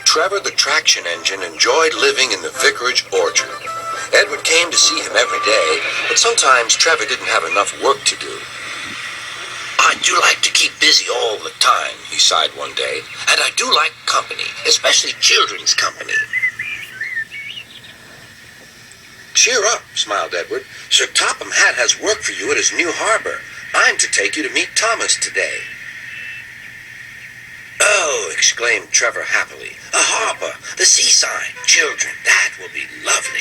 Trevor the traction engine enjoyed living in the vicarage orchard. Edward came to see him every day, but sometimes Trevor didn't have enough work to do. I do like to keep busy all the time, he sighed one day, and I do like company, especially children's company. Cheer up, smiled Edward. Sir Topham Hatt has work for you at his new harbor. I'm to take you to meet Thomas today. Oh, exclaimed Trevor happily. A harbor, the seaside, children, that will be lovely.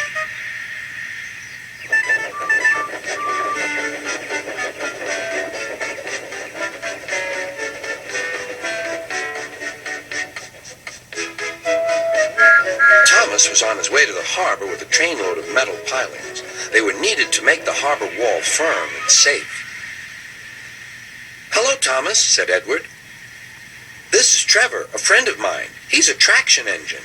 Thomas was on his way to the harbor with a trainload of metal pilings. They were needed to make the harbor wall firm and safe. Hello, Thomas, said Edward. This is Trevor, a friend of mine. He's a traction engine.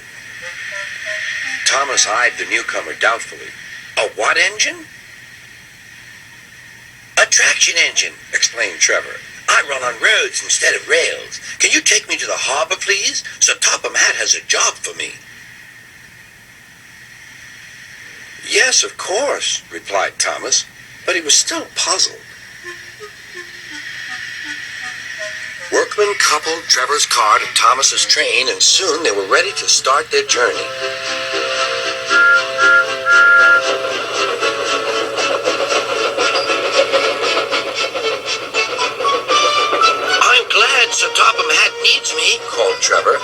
Thomas eyed the newcomer doubtfully. A what engine? A traction engine, explained Trevor. I run on roads instead of rails. Can you take me to the harbor, please? Sir Topham Hatt has a job for me. Yes, of course, replied Thomas, but he was still puzzled. Workmen coupled Trevor's car to Thomas's train, and soon they were ready to start their journey. I'm glad Sir Topham Hatt needs me, called Trevor.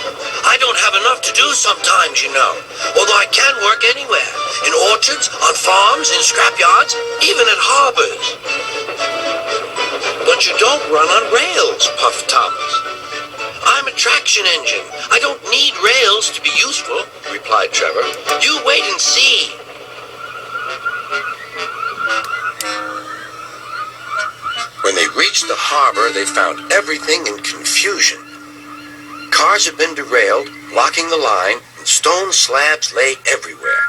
I don't have enough to do sometimes, you know, although I can work anywhere, in orchards, on farms, in scrapyards, even at harbors. But you don't run on rails, puffed Thomas. I'm a traction engine. I don't need rails to be useful, replied Trevor. You wait and see. When they reached the harbor, they found everything in confusion. Cars had been derailed, blocking the line, and stone slabs lay everywhere.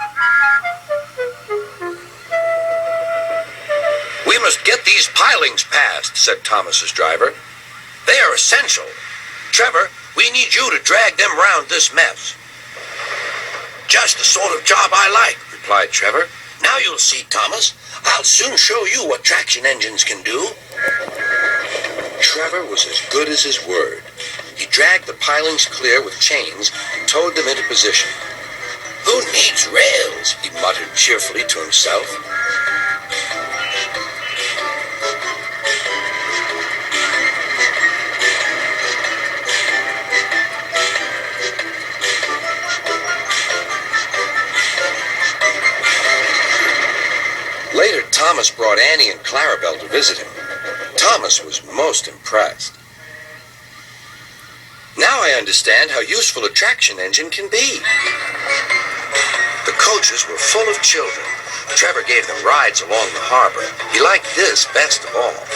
We must get these pilings passed, said Thomas's driver. They are essential. Trevor, we need you to drag them round this mess. Just the sort of job I like, replied Trevor. Now you'll see, Thomas. I'll soon show you what traction engines can do. Trevor was as good as his word. He dragged the pilings clear with chains and towed them into position. Who needs rails? He muttered cheerfully to himself. Later, Thomas brought Annie and Clarabelle to visit him. Thomas was most impressed. Now I understand how useful a traction engine can be. The coaches were full of children. Trevor gave them rides along the harbor. He liked this best of all.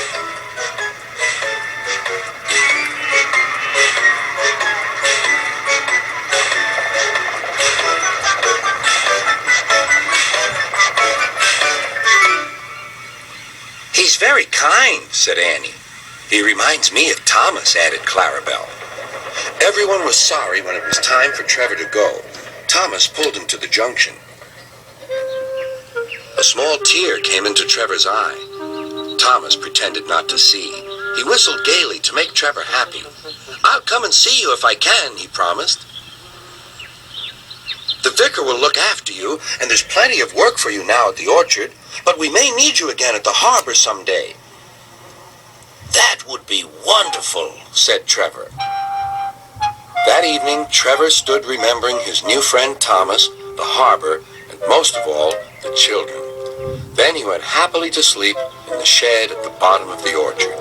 He's very kind, said Annie. He reminds me of Thomas, added Clarabelle. Everyone was sorry when it was time for Trevor to go. Thomas pulled him to the junction. A small tear came into Trevor's eye. Thomas pretended not to see. He whistled gaily to make Trevor happy. I'll come and see you if I can, he promised. The vicar will look after you, and there's plenty of work for you now at the orchard, but we may need you again at the harbor someday. That would be wonderful, said Trevor. That evening, Trevor stood remembering his new friend Thomas, the harbor, and most of all, the children. Then he went happily to sleep in the shed at the bottom of the orchard.